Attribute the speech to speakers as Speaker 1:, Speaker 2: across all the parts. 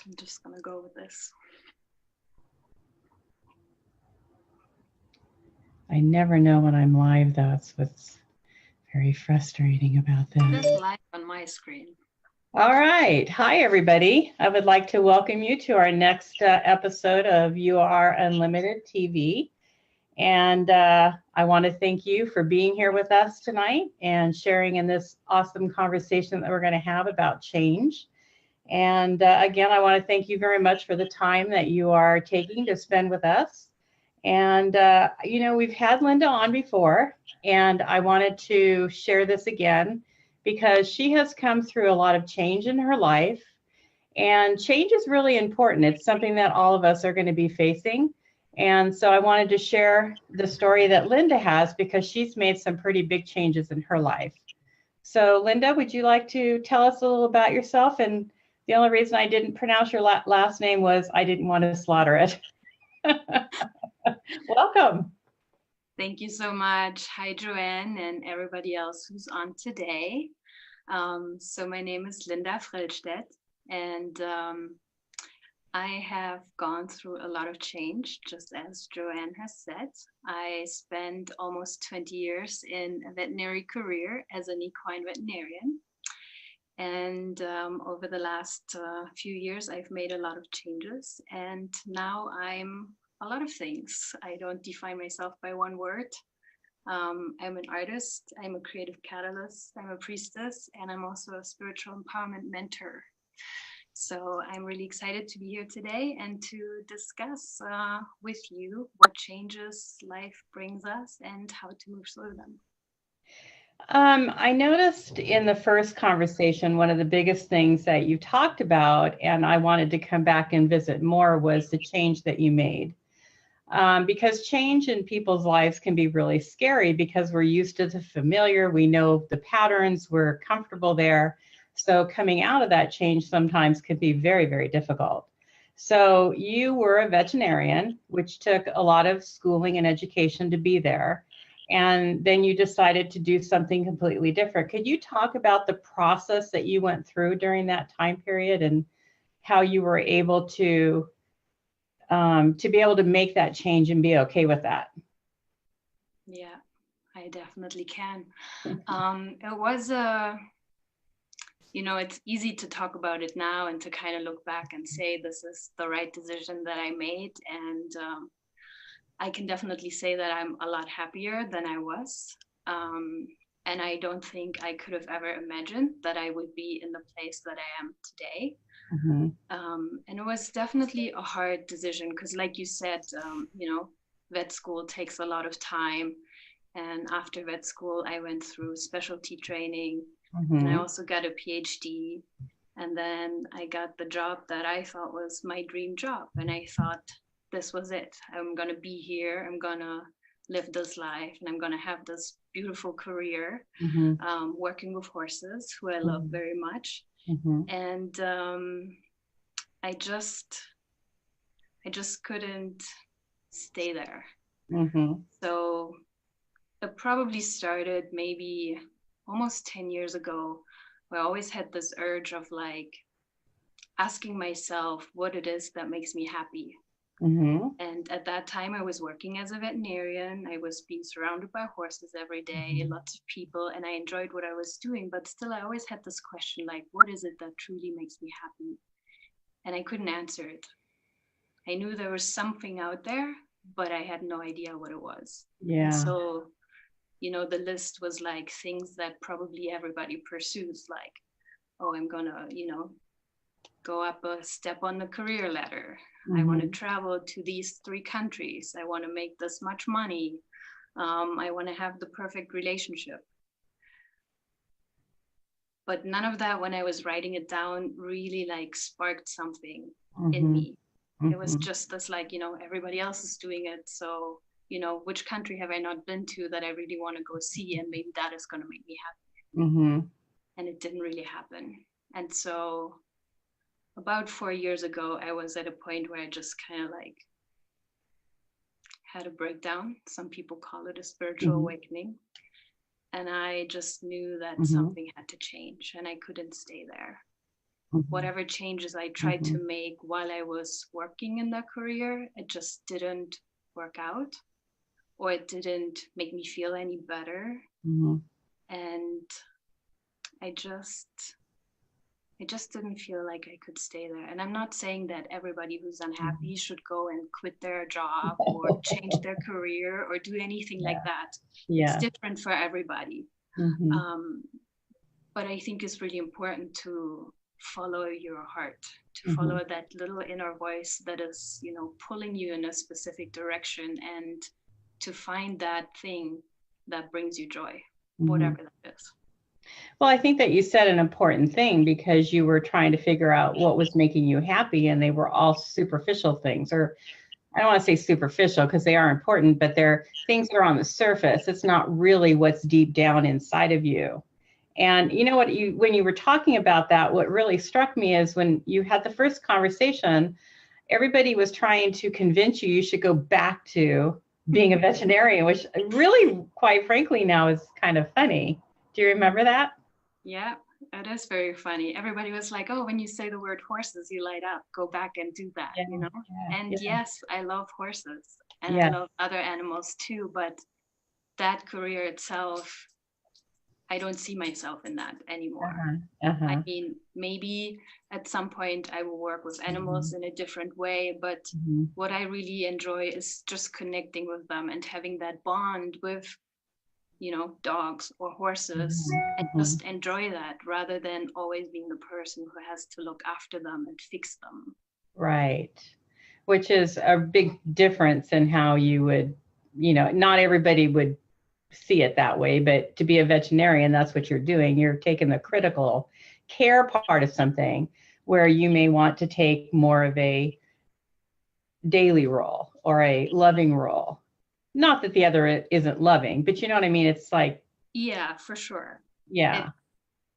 Speaker 1: I'm just gonna go with this.
Speaker 2: I never know when I'm live. That's what's very frustrating about
Speaker 1: It is
Speaker 2: that.
Speaker 1: live on my screen.
Speaker 2: All right. Hi, everybody. I would like to welcome you to our next episode of You Are Unlimited TV. And I want to thank you for being here with us tonight and sharing in this awesome conversation that we're going to have about change. And again, I want to thank you very much for the time that you are taking to spend with us. And, we've had Linda on before, and I wanted to share this again because she has come through a lot of change in her life. And change is really important. It's something that all of us are going to be facing. And so I wanted to share the story that Linda has because she's made some pretty big changes in her life. So, Linda, would you like to tell us a little about yourself? And the only reason I didn't pronounce your last name was I didn't want to slaughter it. Welcome.
Speaker 1: Thank you so much. Hi, JoAnne, and everybody else who's on today. So my name is Linda Frellstedt, and I have gone through a lot of change, just as JoAnne has said. I spent almost 20 years in a veterinary career as an equine veterinarian. And over the last few years, I've made a lot of changes. And now I'm a lot of things. I don't define myself by one word. I'm an artist, I'm a creative catalyst, I'm a priestess, and I'm also a spiritual empowerment mentor. So I'm really excited to be here today and to discuss with you what changes life brings us and how to move through them.
Speaker 2: I noticed in the first conversation, one of the biggest things that you talked about, and I wanted to come back and visit more, was the change that you made. Because change in people's lives can be really scary because we're used to the familiar, we know the patterns, we're comfortable there. So coming out of that change sometimes could be very, very difficult. So you were a veterinarian, which took a lot of schooling and education to be there. And then you decided to do something completely different. Could you talk about the process that you went through during that time period and how you were able to be able to make that change and be okay with that?
Speaker 1: Yeah, I definitely can. It was it's easy to talk about it now and to kind of look back and say this is the right decision that I made. And I can definitely say that I'm a lot happier than I was. And I don't think I could have ever imagined that I would be in the place that I am today.
Speaker 2: Mm-hmm.
Speaker 1: And it was definitely a hard decision because, like you said, vet school takes a lot of time. And after vet school, I went through specialty training, and I also got a PhD. And then I got the job that I thought was my dream job. And I thought this was it. I'm going to be here. I'm going to live this life, and I'm going to have this beautiful career working with horses, who I love very much. And I just couldn't stay there. So it probably started maybe almost 10 years ago, where I always had this urge of like asking myself what it is that makes me happy. And at that time, I was working as a veterinarian. I was being surrounded by horses every day, lots of people, and I enjoyed what I was doing. But still, I always had this question, like, what is it that truly makes me happy? And I couldn't answer it. I knew there was something out there, but I had no idea what it was.
Speaker 2: Yeah.
Speaker 1: And so, the list was like things that probably everybody pursues, like, oh, I'm gonna, go up a step on the career ladder. I want to travel to these 3 countries. I want to make this much money. I want to have the perfect relationship. But none of that, when I was writing it down, really like sparked something in me. It was just this like, everybody else is doing it. So, which country have I not been to that I really want to go see? And maybe that is going to make me happy. And it didn't really happen. And so about 4 years ago, I was at a point where I just kind of like had a breakdown. Some people call it a spiritual awakening. And I just knew that something had to change, and I couldn't stay there. whatever changes I tried
Speaker 2: Mm-hmm.
Speaker 1: to make while I was working in that career, it just didn't work out, or it didn't make me feel any better.
Speaker 2: Mm-hmm.
Speaker 1: And I just I just didn't feel like I could stay there. And I'm not saying that everybody who's unhappy should go and quit their job or change their career or do anything like
Speaker 2: Yeah.
Speaker 1: that. It's
Speaker 2: Yeah.
Speaker 1: different for everybody.
Speaker 2: Mm-hmm.
Speaker 1: Um, but I think it's really important to follow your heart, to
Speaker 2: Mm-hmm.
Speaker 1: follow that little inner voice that is, pulling you in a specific direction, and to find that thing that brings you joy,
Speaker 2: Mm-hmm.
Speaker 1: whatever that is.
Speaker 2: Well, I think that you said an important thing because you were trying to figure out what was making you happy, and they were all superficial things, or I don't want to say superficial because they are important, but they're things that are on the surface. It's not really what's deep down inside of you. And you know what, when you were talking about that, what really struck me is when you had the first conversation, everybody was trying to convince you should go back to being a veterinarian, which really, quite frankly, now is kind of funny. Do you remember that?
Speaker 1: Yeah, it is very funny. Everybody was like, "Oh, when you say the word horses, you light up. Go back and do that,"
Speaker 2: Yeah,
Speaker 1: you know? And
Speaker 2: yeah,
Speaker 1: yes, I love horses and I
Speaker 2: yeah,
Speaker 1: love other animals too, but that career itself, I don't see myself in that
Speaker 2: yeah.
Speaker 1: anymore.
Speaker 2: Uh-huh,
Speaker 1: I
Speaker 2: uh-huh.
Speaker 1: mean, maybe at some point I will work with
Speaker 2: Mm-hmm,
Speaker 1: animals in a different way, but
Speaker 2: mm-hmm,
Speaker 1: what I really enjoy is just connecting with them and having that bond with, dogs or horses, and
Speaker 2: mm-hmm.
Speaker 1: just enjoy that rather than always being the person who has to look after them and fix them.
Speaker 2: Right. Which is a big difference in how you would, not everybody would see it that way, but to be a veterinarian, that's what you're doing. You're taking the critical care part of something where you may want to take more of a daily role or a loving role. Not that the other isn't loving, but you know what I mean? It's like,
Speaker 1: Yeah, for sure. It,
Speaker 2: yeah.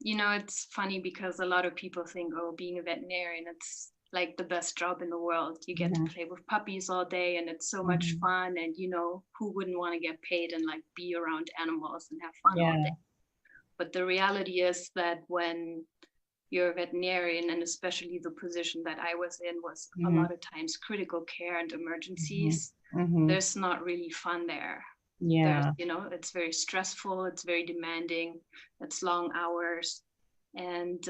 Speaker 1: it's funny because a lot of people think, oh, being a veterinarian, it's like the best job in the world. You get to
Speaker 2: Mm-hmm,
Speaker 1: play with puppies all day and it's so much
Speaker 2: mm-hmm.
Speaker 1: fun. And, who wouldn't want to get paid and like be around animals and have fun all day?
Speaker 2: Yeah.
Speaker 1: But the reality is that when you're a veterinarian, and especially the position that I was in was a
Speaker 2: Mm-hmm,
Speaker 1: lot of times critical care and
Speaker 2: mm-hmm,
Speaker 1: emergencies,
Speaker 2: mm-hmm.
Speaker 1: there's not really fun there. There's,
Speaker 2: Yeah.
Speaker 1: it's very stressful, it's very demanding, it's long hours, and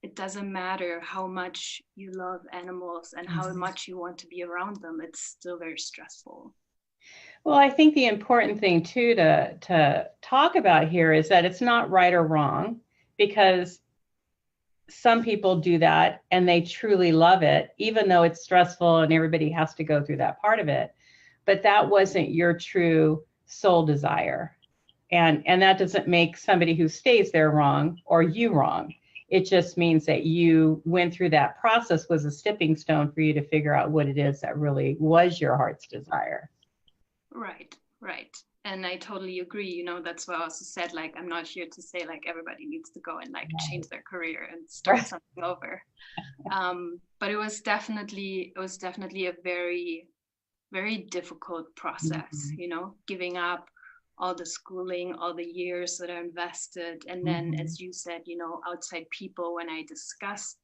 Speaker 1: it doesn't matter how much you love animals and how
Speaker 2: Mm-hmm.
Speaker 1: much you want to be around them, it's still very stressful.
Speaker 2: Well, I think the important thing too to talk about here is that it's not right or wrong because some people do that and they truly love it, even though it's stressful and everybody has to go through that part of it. But that wasn't your true soul desire. And that doesn't make somebody who stays there wrong or you wrong. It just means that you went through that process was a stepping stone for you to figure out what it is that really was your heart's desire.
Speaker 1: Right, right. And I totally agree. That's why I also said, like, I'm not here to say, like, everybody needs to go and, like, change their career and start
Speaker 2: Right.
Speaker 1: something over. But it was definitely a very, very difficult process,
Speaker 2: Mhm,
Speaker 1: giving up all the schooling, all the years that I invested. And then,
Speaker 2: mhm,
Speaker 1: as you said, outside people, when I discussed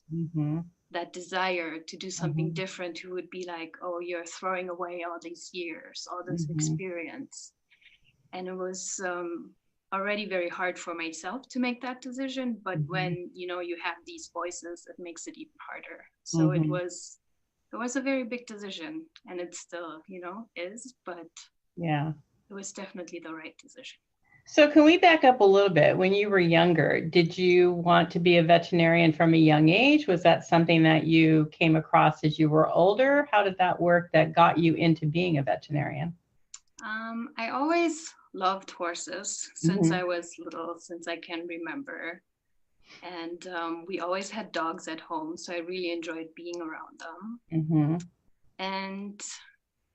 Speaker 2: mhm,
Speaker 1: that desire to do something
Speaker 2: mhm,
Speaker 1: different, who would be like, oh, you're throwing away all these years, all this
Speaker 2: mhm,
Speaker 1: experience. And it was already very hard for myself to make that decision, but
Speaker 2: mhm,
Speaker 1: when you have these voices, it makes it even harder. So it
Speaker 2: mhm.
Speaker 1: was it was a very big decision, and it still is, but
Speaker 2: Yeah.
Speaker 1: it was definitely the right decision.
Speaker 2: So can we back up a little bit? When you were younger, did you want to be a veterinarian from a young age? Was that something that you came across as you were older? How did that work that got you into being a veterinarian?
Speaker 1: I always loved horses since
Speaker 2: Mhm,
Speaker 1: I was little, since I can remember. And we always had dogs at home, so I really enjoyed being around them.
Speaker 2: mhm,
Speaker 1: And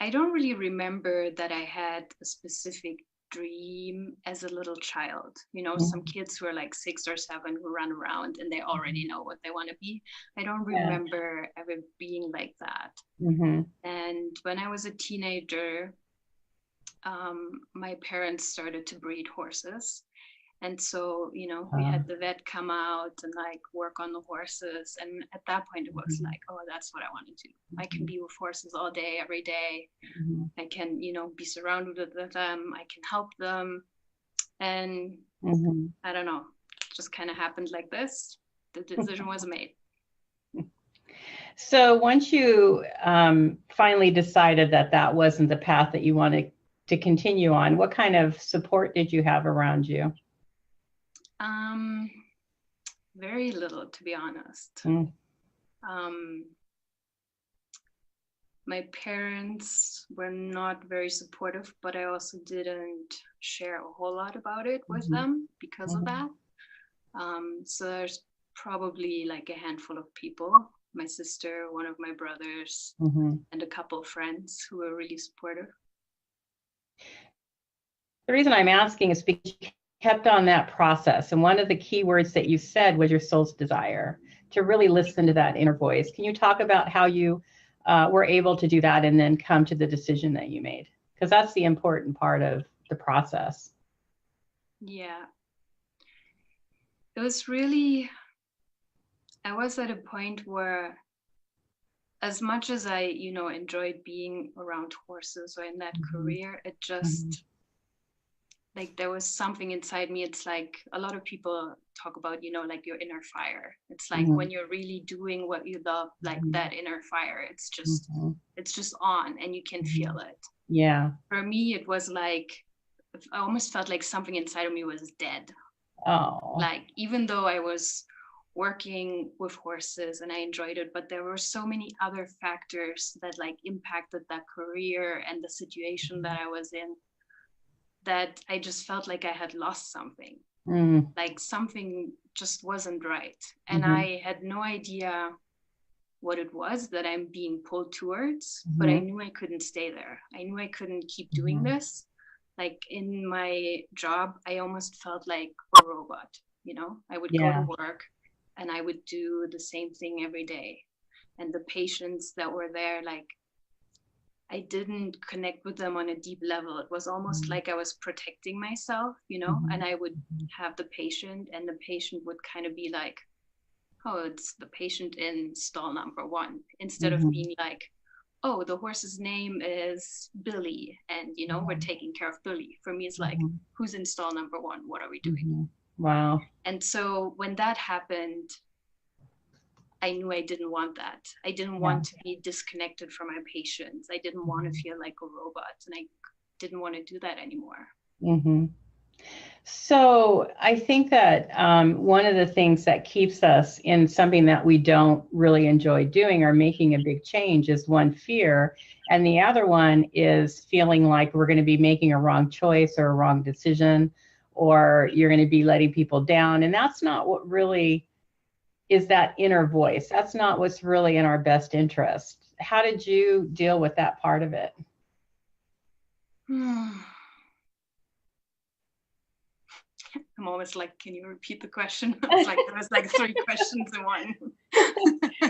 Speaker 1: I don't really remember that I had a specific dream as a little child. Some
Speaker 2: mhm,
Speaker 1: kids who are like 6 or 7 who run around and they
Speaker 2: mhm.
Speaker 1: already know what they want to be. I don't
Speaker 2: Yeah.
Speaker 1: remember ever being like that.
Speaker 2: Mhm,
Speaker 1: And when I was a teenager, my parents started to breed horses. And so, we had the vet come out and like work on the horses. And at that point, it was like, oh, that's what I want to do. I can be with horses all day, every day. I can, be surrounded with them. I can help them. And I don't know, just kind of happened like this. The decision was made.
Speaker 2: So once you finally decided that that wasn't the path that you wanted to continue on, what kind of support did you have around you?
Speaker 1: Very little, to be honest. My parents were not very supportive, but I also didn't share a whole lot about it with them because of that. So there's probably like a handful of people, my sister, one of my brothers, and a couple of friends who were really supportive.
Speaker 2: The reason I'm asking is because you kept on that process. And one of the key words that you said was your soul's desire, to really listen to that inner voice. Can you talk about how you were able to do that and then come to the decision that you made? Because that's the important part of the process.
Speaker 1: Yeah. It was really, I was at a point where, as much as I, enjoyed being around horses or in that career, it just, like there was something inside me. It's like a lot of people talk about, like your inner fire. It's like when you're really doing what you love, like that inner fire, it's just on and you can feel it.
Speaker 2: Yeah.
Speaker 1: For me, it was like, I almost felt like something inside of me was dead.
Speaker 2: Oh.
Speaker 1: Like, even though I was working with horses and I enjoyed it, but there were so many other factors that like impacted that career and the situation that I was in, that I just felt like I had lost something. Like something just wasn't right. And I had no idea what it was that I'm being pulled towards, but I knew I couldn't stay there. I knew I couldn't keep doing this. Like in my job, I almost felt like a robot, I would go to work and I would do the same thing every day. And the patients that were there, like, I didn't connect with them on a deep level. It was almost like I was protecting myself, and I would have the patient and the patient would kind of be like, oh, it's the patient in stall number 1, instead of being like, oh, the horse's name is Billy and, we're taking care of Billy. For me, it's like, who's in stall number 1? What are we doing?
Speaker 2: Wow.
Speaker 1: And so when that happened, I knew I didn't want that. I didn't want to be disconnected from my patients. I didn't want to feel like a robot, and I didn't want to do that anymore.
Speaker 2: So I think that one of the things that keeps us in something that we don't really enjoy doing or making a big change is one, fear. And the other one is feeling like we're going to be making a wrong choice or a wrong decision, or you're going to be letting people down. And that's not what really is that inner voice. That's not what's really in our best interest. How did you deal with that part of it?
Speaker 1: I'm almost like, can you repeat the question? It's like there was like 3 questions in one.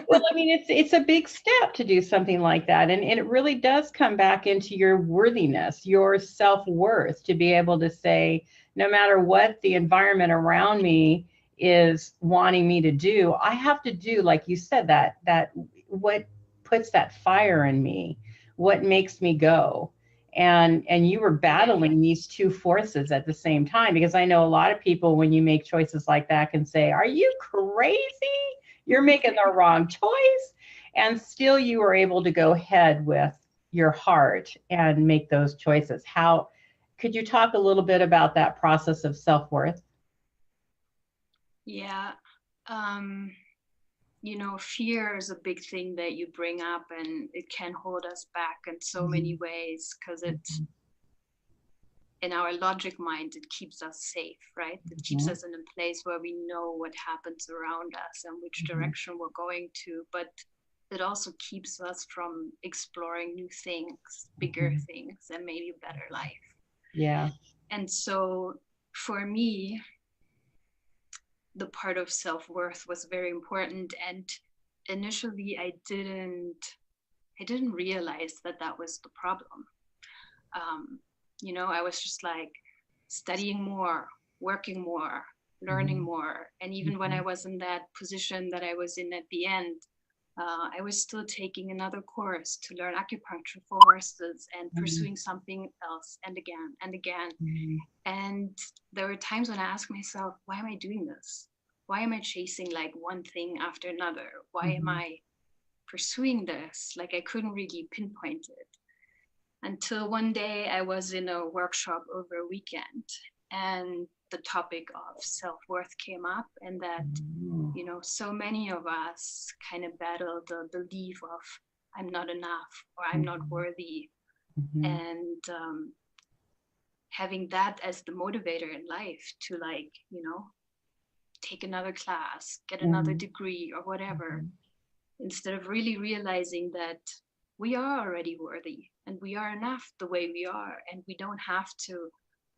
Speaker 2: Well, I mean, it's a big step to do something like that. And it really does come back into your worthiness, your self-worth, to be able to say, no matter what the environment around me is wanting me to do, I have to do, like you said, that what puts that fire in me, what makes me go. And you were battling these 2 forces at the same time, because I know a lot of people, when you make choices like that, can say, are you crazy? You're making the wrong choice. And still you were able to go ahead with your heart and make those choices. How could you talk a little bit about that process of self-worth?
Speaker 1: Yeah. Fear is a big thing that you bring up, and it can hold us back in so many ways, because it's in our logic mind, it keeps us safe, right? It keeps us in a place where we know what happens around us and which direction we're going to, but it also keeps us from exploring new things, bigger things, and maybe a better life.
Speaker 2: Yeah.
Speaker 1: And so for me, the part of self-worth was very important. And initially I didn't realize that was the problem. I was just like studying more, working more, learning more. And even when I was in that position that I was in at the end, I was still taking another course to learn acupuncture for horses and pursuing something else and again and again. And there were times when I asked myself, why am I doing this? Why am I chasing like one thing after another? Why am I pursuing this? Like I couldn't really pinpoint it. Until one day I was in a workshop over a weekend and the topic of self-worth came up, and that, you know, so many of us kind of battle the belief of I'm not enough or I'm not worthy. And having that as the motivator in life to, like, you know, take another class, get another degree or whatever, instead of really realizing that we are already worthy and we are enough the way we are, and we don't have to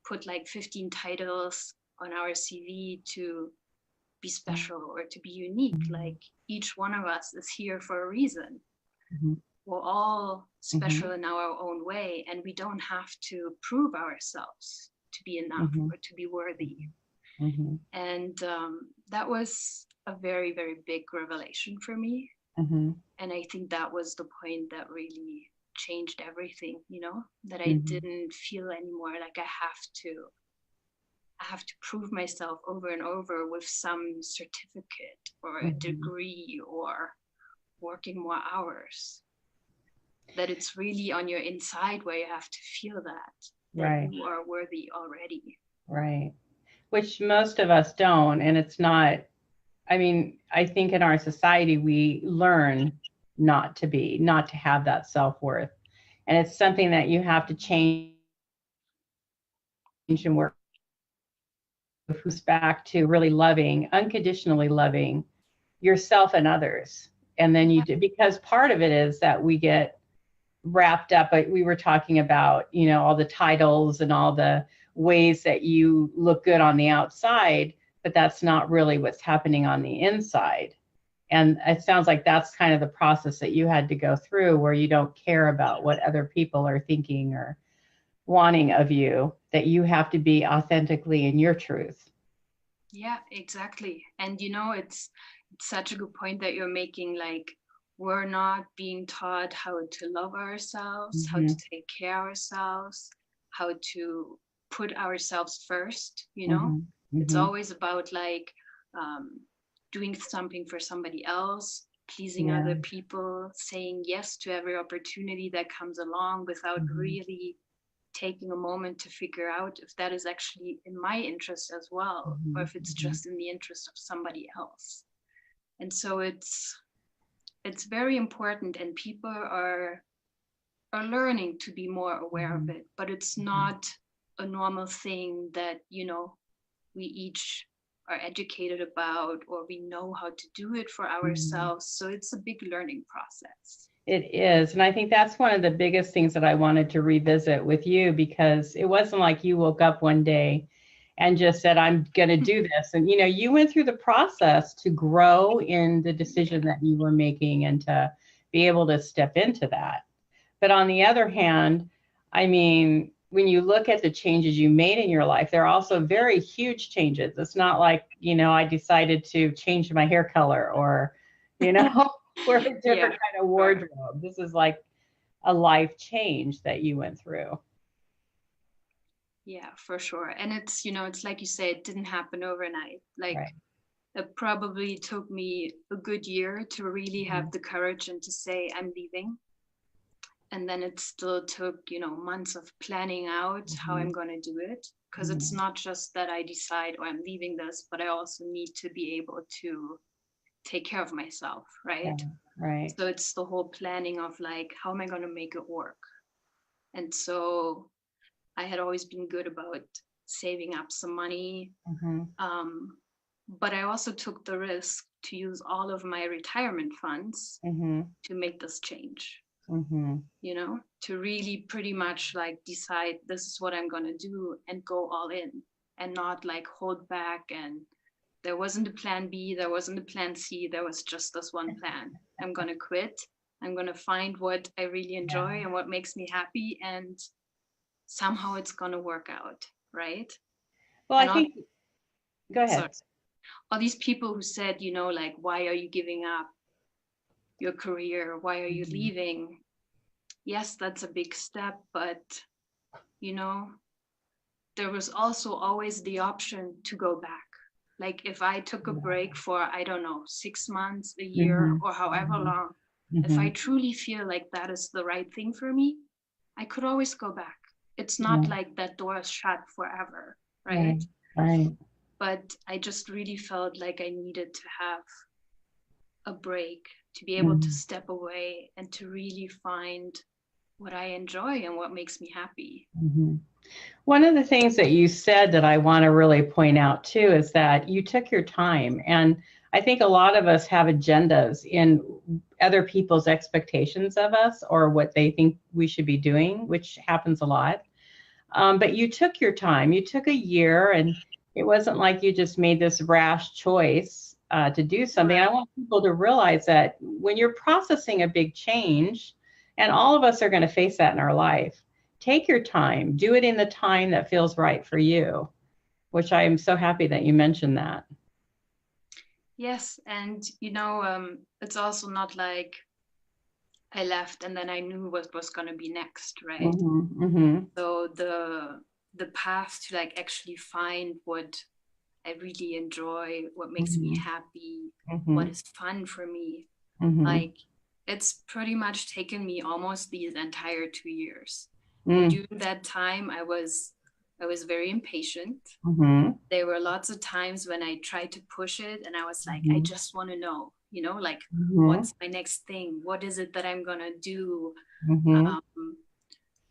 Speaker 1: put like 15 titles on our CV to be special or to be unique. Like each one of us is here for a reason. We're all special in our own way, and we don't have to prove ourselves to be enough or to be worthy. And that was a very, very big revelation for me. And I think that was the point that really changed everything, you know, that I didn't feel anymore like I have to prove myself over and over with some certificate or a degree or working more hours. That it's really on your inside where you have to feel that you are worthy already.
Speaker 2: Right. Which most of us don't. And it's not, I mean, I think in our society, we learn not to have that self-worth. And it's something that you have to change and work who's back to really loving, unconditionally loving yourself and others. And then you do, because part of it is that we get wrapped up, but we were talking about, you know, all the titles and all the ways that you look good on the outside, but that's not really what's happening on the inside. And it sounds like that's kind of the process that you had to go through, where you don't care about what other people are thinking or wanting of you, that you have to be authentically in your truth.
Speaker 1: Yeah, exactly. And you know, it's such a good point that you're making. Like, we're not being taught how to love ourselves, how to take care of ourselves, how to put ourselves first, you know. It's always about like doing something for somebody else, pleasing other people, saying yes to every opportunity that comes along without really taking a moment to figure out if that is actually in my interest as well, or if it's just in the interest of somebody else. And so it's very important, and people are learning to be more aware of it, but it's not a normal thing that, you know, we each are educated about or we know how to do it for ourselves. So it's a big learning process.
Speaker 2: It is. And I think that's one of the biggest things that I wanted to revisit with you, because it wasn't like you woke up one day and just said, I'm going to do this. And, you know, you went through the process to grow in the decision that you were making and to be able to step into that. But on the other hand, I mean, when you look at the changes you made in your life, they're also very huge changes. It's not like, you know, I decided to change my hair color or, you know, wear a different kind of wardrobe. This is like a life change that you went through.
Speaker 1: Yeah, for sure. And it's, you know, it's like you say, it didn't happen overnight. Like it probably took me a good year to really have the courage and to say, I'm leaving. And then it still took, you know, months of planning out how I'm going to do it. Because it's not just that I decide, oh, I'm leaving this, but I also need to be able to take care of myself, right?
Speaker 2: Right.
Speaker 1: So it's the whole planning of like, how am I going to make it work? And so I had always been good about saving up some money. But I also took the risk to use all of my retirement funds to make this change. You know, to really pretty much like decide this is what I'm going to do and go all in and not like hold back. And there wasn't a plan B, there wasn't a plan C, there was just this one plan. I'm going to quit. I'm going to find what I really enjoy and what makes me happy, and somehow it's going to work out, right?
Speaker 2: Well, I think Go
Speaker 1: sorry,
Speaker 2: ahead.
Speaker 1: all these people who said, like, why are you giving up your career? Why are you leaving? Yes, that's a big step, but you know, there was also always the option to go back. Like if I took a break for, I don't know, 6 months, a year, or however long, if I truly feel like that is the right thing for me, I could always go back. It's not like that door is shut forever, right?
Speaker 2: Right.
Speaker 1: But I just really felt like I needed to have a break, to be able to step away and to really find what I enjoy and what makes me happy.
Speaker 2: One of the things that you said that I want to really point out too is that you took your time. And I think a lot of us have agendas in other people's expectations of us or what they think we should be doing, which happens a lot. But you took your time. You took a year, and it wasn't like you just made this rash choice to do something.
Speaker 1: Right.
Speaker 2: I want people to realize that when you're processing a big change, and all of us are going to face that in our life, take your time. Do it in the time that feels right for you, which I am so happy that you mentioned that.
Speaker 1: Yes, and it's also not like I left and then I knew what was going to be next, right? So the path to like actually find what I really enjoy, what makes me happy, what is fun for me, like it's pretty much taken me almost these entire 2 years. And during that time, I was very impatient. There were lots of times when I tried to push it and I was like, I just want to know, like what's my next thing? What is it that I'm gonna do?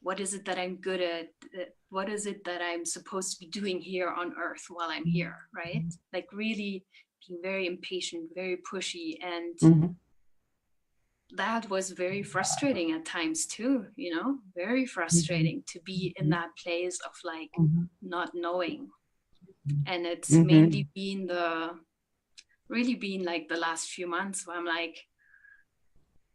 Speaker 1: What is it that I'm good at? What is it that I'm supposed to be doing here on earth while I'm here, right? Like really being very impatient, very pushy, and that was very frustrating at times too, very frustrating to be in that place of like not knowing. And it's mainly been like the last few months where I'm like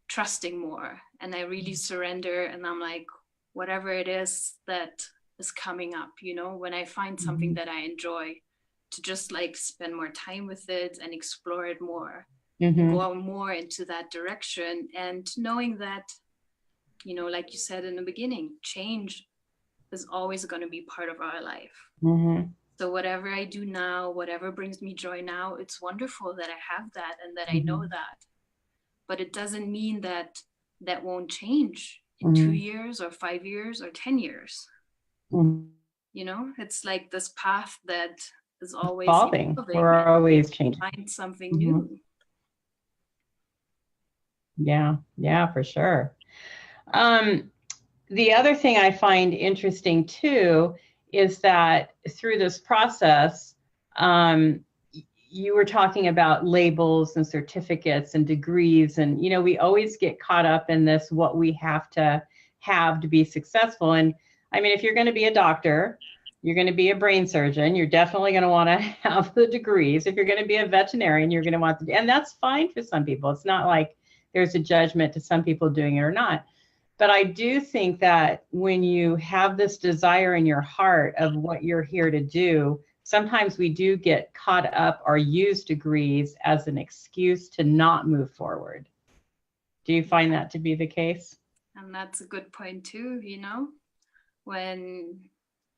Speaker 1: trusting more and I really surrender and I'm like, whatever it is that is coming up, when I find something that I enjoy, to just like spend more time with it and explore it more. Go more into that direction, and knowing that, like you said in the beginning, change is always going to be part of our life. So whatever I do now, whatever brings me joy now, it's wonderful that I have that and that I know that. But it doesn't mean that that won't change in 2 years or 5 years or 10 years. It's like this path that is always
Speaker 2: evolving. We're always changing.
Speaker 1: Find something new.
Speaker 2: Yeah, for sure. The other thing I find interesting too is that through this process, you were talking about labels and certificates and degrees, and we always get caught up in this what we have to be successful. And I mean, if you're going to be a doctor, you're going to be a brain surgeon, you're definitely going to want to have the degrees. If you're going to be a veterinarian, you're going to want to, and that's fine for some people. It's not like there's a judgment to some people doing it or not. But I do think that when you have this desire in your heart of what you're here to do, sometimes we do get caught up or use degrees as an excuse to not move forward. Do you find that to be the case?
Speaker 1: And that's a good point too, when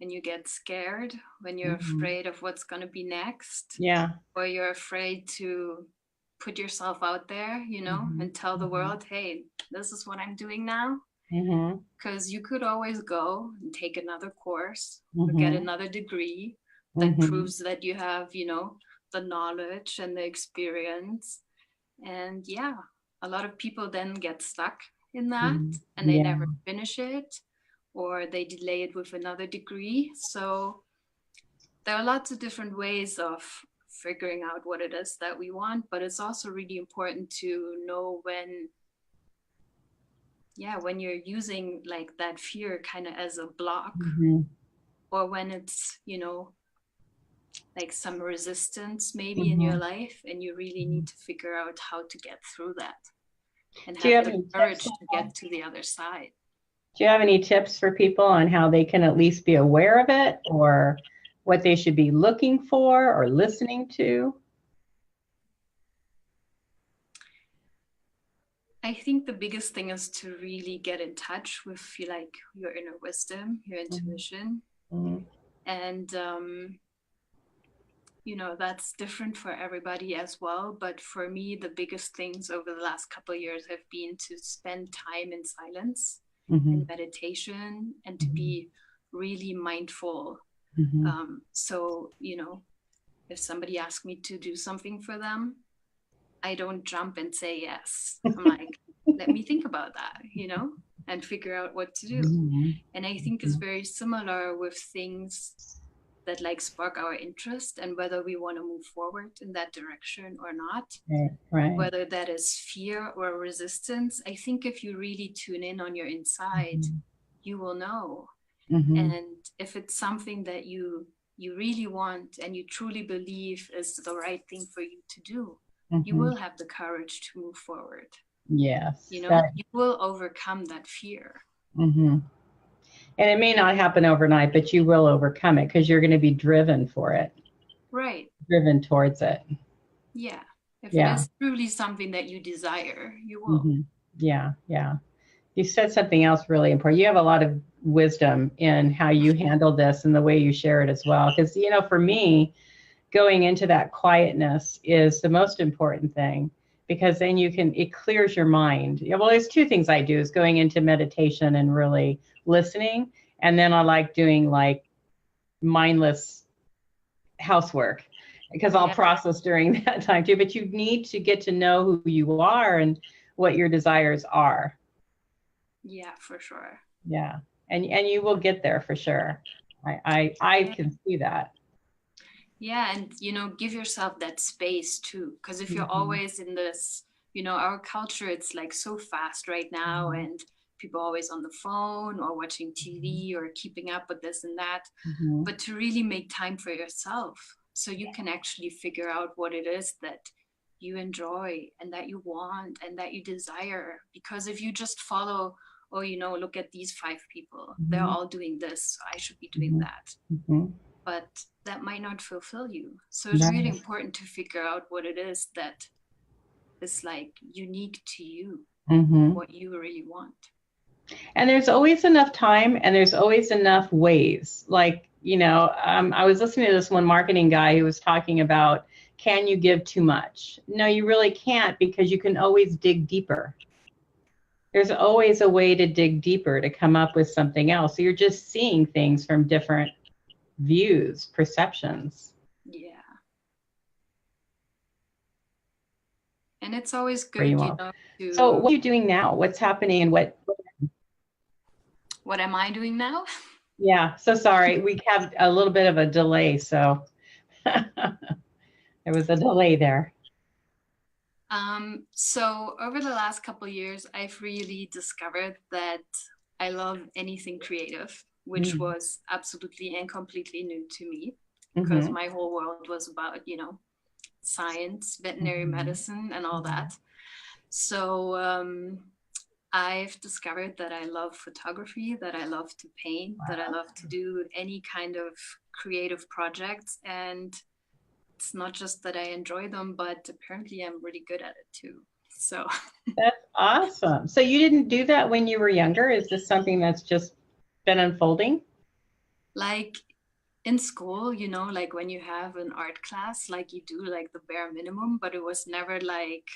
Speaker 1: you get scared, when you're afraid of what's going to be next, or you're afraid to put yourself out there, and tell the world, hey, this is what I'm doing now. Because you could always go and take another course or get another degree that proves that you have, the knowledge and the experience. And a lot of people then get stuck in that and they never finish it, or they delay it with another degree. So there are lots of different ways of figuring out what it is that we want, but it's also really important to know when you're using like that fear kind of as a block, or when it's, like some resistance maybe in your life, and you really need to figure out how to get through that and have the courage to get to the other side.
Speaker 2: Do you have any tips for people on how they can at least be aware of it, or what they should be looking for or listening to?
Speaker 1: I think the biggest thing is to really get in touch with like your inner wisdom, your intuition.
Speaker 2: Mm-hmm.
Speaker 1: And that's different for everybody as well. But for me, the biggest things over the last couple of years have been to spend time in silence
Speaker 2: Mm-hmm.
Speaker 1: and meditation and to be really mindful.
Speaker 2: Mm-hmm.
Speaker 1: So, if somebody asks me to do something for them, I don't jump and say yes. I'm like, let me think about that, and figure out what to do.
Speaker 2: Mm-hmm.
Speaker 1: And I think it's very similar with things that like spark our interest and whether we want to move forward in that direction or not.
Speaker 2: Right.
Speaker 1: Whether that is fear or resistance. I think if you really tune in on your inside, you will know.
Speaker 2: Mm-hmm.
Speaker 1: And if it's something that you really want and you truly believe is the right thing for you to do, you will have the courage to move forward.
Speaker 2: Yes.
Speaker 1: You will overcome that fear.
Speaker 2: Mm-hmm. And it may not happen overnight, but you will overcome it because you're going to be driven for it.
Speaker 1: Right.
Speaker 2: Driven towards it.
Speaker 1: Yeah. If it is truly something that you desire, you will.
Speaker 2: Mm-hmm. Yeah. Yeah. You said something else really important. You have a lot of wisdom in how you handle this and the way you share it as well. Because, for me, going into that quietness is the most important thing, because then it clears your mind. Well, there's two things I do, is going into meditation and really listening. And then I like doing like mindless housework, because I'll process during that time too. But you need to get to know who you are and what your desires are.
Speaker 1: Yeah, for sure.
Speaker 2: Yeah. And you will get there for sure. I can see that.
Speaker 1: Yeah. And, give yourself that space too. Because if you're always in this, our culture, it's like so fast right now. And people always on the phone or watching TV or keeping up with this and that. But to really make time for yourself so you can actually figure out what it is that you enjoy and that you want and that you desire. Because if you just follow, look at these 5 people, they're all doing this, so I should be doing that. But that might not fulfill you. So it's really important to figure out what it is that is like unique to you, what you really want.
Speaker 2: And there's always enough time and there's always enough ways. Like, I was listening to this one marketing guy who was talking about, can you give too much? No, you really can't, because you can always dig deeper. There's always a way to dig deeper to come up with something else. So you're just seeing things from different views, perceptions.
Speaker 1: Yeah. And it's always good, to...
Speaker 2: So what are you doing now? What's happening and
Speaker 1: What am I doing now?
Speaker 2: Yeah, so sorry. We have a little bit of a delay, so there was a delay there.
Speaker 1: So over the last couple of years, I've really discovered that I love anything creative, which was absolutely and completely new to me, because my whole world was about, science, veterinary medicine, and all that. So I've discovered that I love photography, that I love to paint, that I love to do any kind of creative projects. And it's not just that I enjoy them, but apparently I'm really good at it too. So
Speaker 2: that's awesome. So you didn't do that when you were younger? Is this something that's just been unfolding?
Speaker 1: Like in school, like when you have an art class, like you do like the bare minimum, but it was never like,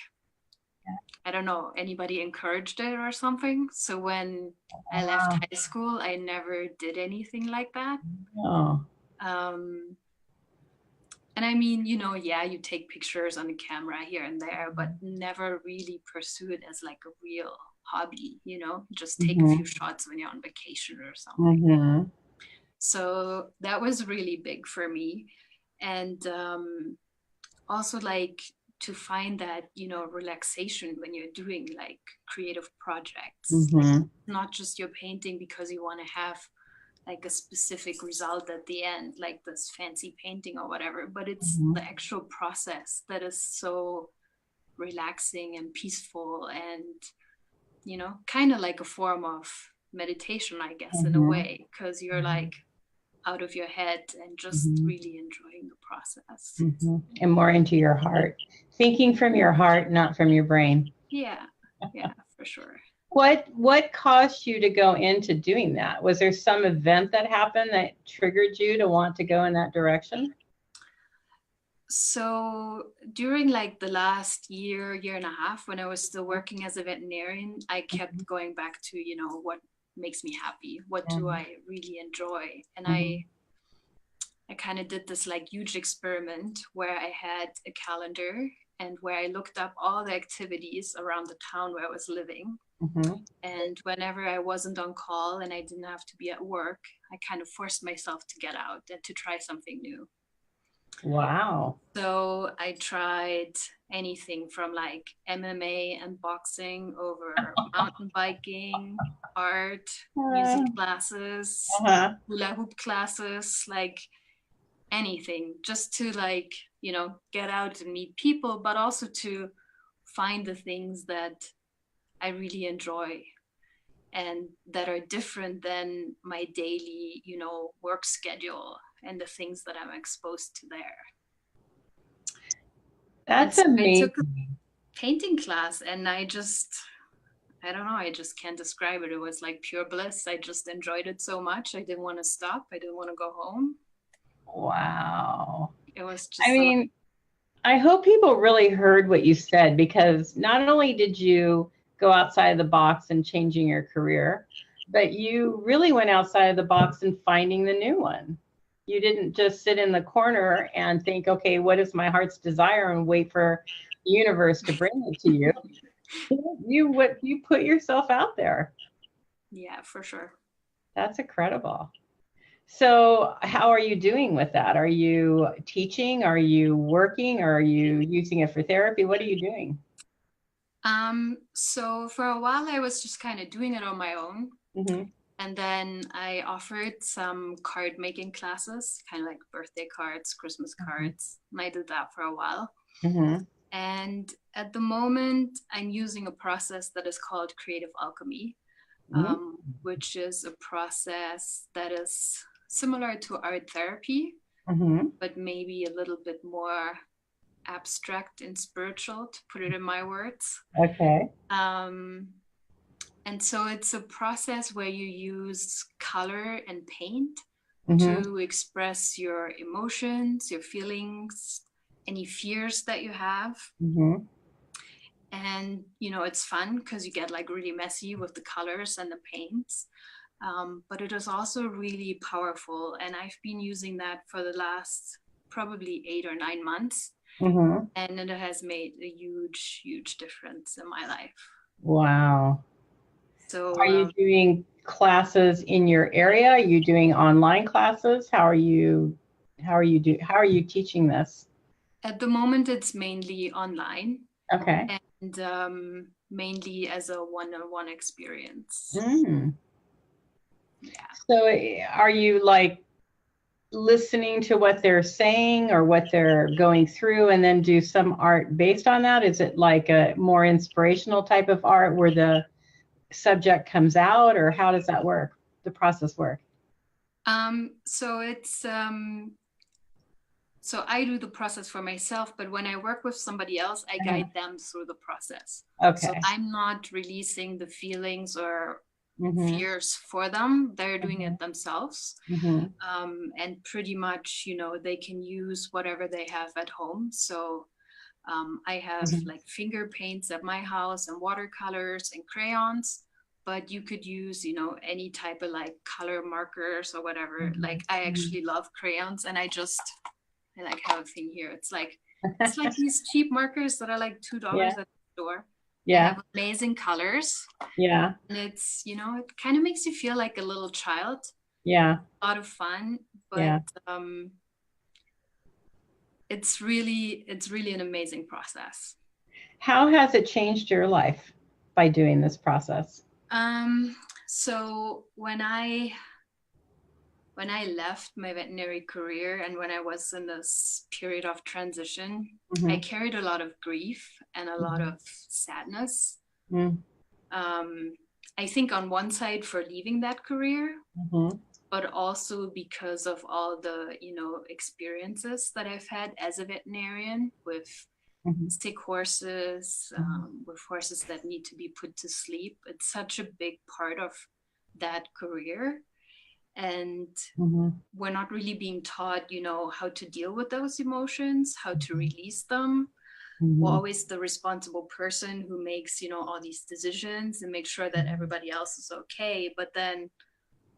Speaker 1: I don't know, anybody encouraged it or something. So when I left high school, I never did anything like that. And I mean, you take pictures on the camera here and there, but never really pursue it as like a real hobby, just take a few shots when you're on vacation or something. So that was really big for me. And also like to find that, relaxation when you're doing like creative projects, like not just your painting because you want to have like a specific result at the end, like this fancy painting or whatever, but it's the actual process that is so relaxing and peaceful and, kind of like a form of meditation, I guess, in a way, because you're like out of your head and just
Speaker 2: Mhm.
Speaker 1: really enjoying the process.
Speaker 2: Mhm. And more into your heart, thinking from your heart, not from your brain.
Speaker 1: Yeah, yeah, for sure.
Speaker 2: What caused you to go into doing that? Was there some event that happened that triggered you to want to go in that direction?
Speaker 1: So during like the last year and a half, when I was still working as a veterinarian, I kept going back to, what makes me happy? What do
Speaker 2: Mhm.
Speaker 1: I really enjoy? And
Speaker 2: Mhm.
Speaker 1: I kind of did this like huge experiment where I had a calendar and where I looked up all the activities around the town where I was living.
Speaker 2: Mhm.
Speaker 1: And whenever I wasn't on call and I didn't have to be at work, I kind of forced myself to get out and to try something new.
Speaker 2: Wow.
Speaker 1: So I tried anything from like MMA and boxing over mountain biking, art, music classes,
Speaker 2: Uh-huh.
Speaker 1: hula hoop classes, like anything, just to like, get out and meet people, but also to find the things that I really enjoy and that are different than my daily, work schedule and the things that I'm exposed to there. And
Speaker 2: That's
Speaker 1: so I took a
Speaker 2: amazing.
Speaker 1: painting class and I don't know, I just can't describe it. It was like pure bliss. I just enjoyed it so much. I didn't want to stop. I didn't want to go home.
Speaker 2: Wow.
Speaker 1: It was
Speaker 2: I
Speaker 1: just a lot.
Speaker 2: mean, I hope people really heard what you said, because not only did you go outside the box and changing your career, but you really went outside the box and finding the new one. You didn't just sit in the corner and think, okay, what is my heart's desire, and wait for the universe to bring it to you. You put yourself out there.
Speaker 1: Yeah, for sure.
Speaker 2: That's incredible. So, how are you doing with that? Are you teaching? Are you working? Are you using it for therapy? What are you doing?
Speaker 1: So for a while I was just kind of doing it on my own.
Speaker 2: Mm-hmm.
Speaker 1: And then I offered some card making classes, kind of like birthday cards, Christmas cards. And I did that for a while.
Speaker 2: Mm-hmm.
Speaker 1: And at the moment, I'm using a process that is called creative alchemy, which is a process that is similar to art therapy,
Speaker 2: Mm-hmm.
Speaker 1: but maybe a little bit more abstract and spiritual, to put it in my words.
Speaker 2: Okay.
Speaker 1: Um, and so it's a process where you use color and paint
Speaker 2: Mm-hmm.
Speaker 1: to express your emotions, your feelings, any fears that you have.
Speaker 2: Mm-hmm.
Speaker 1: And, it's fun because you get like really messy with the colors and the paints. But it is also really powerful. And I've been using that for the last probably 8 or 9 months.
Speaker 2: Mm-hmm.
Speaker 1: And it has made a huge, huge difference in my life.
Speaker 2: Wow.
Speaker 1: So
Speaker 2: Are you doing classes in your area? Are you doing online classes? How are you teaching this?
Speaker 1: at the moment, it's mainly online
Speaker 2: Okay.
Speaker 1: and mainly as a one-on-one experience.
Speaker 2: Mm.
Speaker 1: Yeah.
Speaker 2: So are you like listening to what they're saying or what they're going through, and then do some art based on that? Is it like a more inspirational type of art where the subject comes out, or how does that work? The process work?
Speaker 1: So it's so I do the process for myself, but when I work with somebody else, I
Speaker 2: Uh-huh.
Speaker 1: guide them through the process. So
Speaker 2: Okay.
Speaker 1: I'm not releasing the feelings or
Speaker 2: Mm-hmm.
Speaker 1: fears for them. They're doing
Speaker 2: Mm-hmm.
Speaker 1: it themselves.
Speaker 2: Mm-hmm.
Speaker 1: And pretty much, they can use whatever they have at home. So I have
Speaker 2: Mm-hmm.
Speaker 1: like finger paints at my house and watercolors and crayons, but you could use, any type of like color markers or whatever. Like I
Speaker 2: Mm-hmm.
Speaker 1: actually love crayons and I like have a thing here. It's like these cheap markers that are like $2
Speaker 2: Yeah.
Speaker 1: at the store. They
Speaker 2: Yeah.
Speaker 1: have amazing colors
Speaker 2: Yeah.
Speaker 1: and it kind of makes you feel like a little child.
Speaker 2: Yeah.
Speaker 1: A lot of fun, but
Speaker 2: Yeah.
Speaker 1: it's really an amazing process.
Speaker 2: How has it changed your life by doing this process?
Speaker 1: So when I left my veterinary career and when I was in this period of transition, I
Speaker 2: Mm-hmm.
Speaker 1: carried a lot of grief and a lot of sadness.
Speaker 2: Mm-hmm.
Speaker 1: Um, I think on one side for leaving that career,
Speaker 2: Mm-hmm.
Speaker 1: but also because of all the, experiences that I've had as a veterinarian with
Speaker 2: Mhm.
Speaker 1: sick horses,
Speaker 2: Mhm.
Speaker 1: with horses that need to be put to sleep. It's such a big part of that career. And
Speaker 2: Mhm.
Speaker 1: we're not really being taught, how to deal with those emotions, how to release them. We're
Speaker 2: Mhm.
Speaker 1: always the responsible person who makes, all these decisions and make sure that
Speaker 2: Mhm.
Speaker 1: everybody else is okay. But then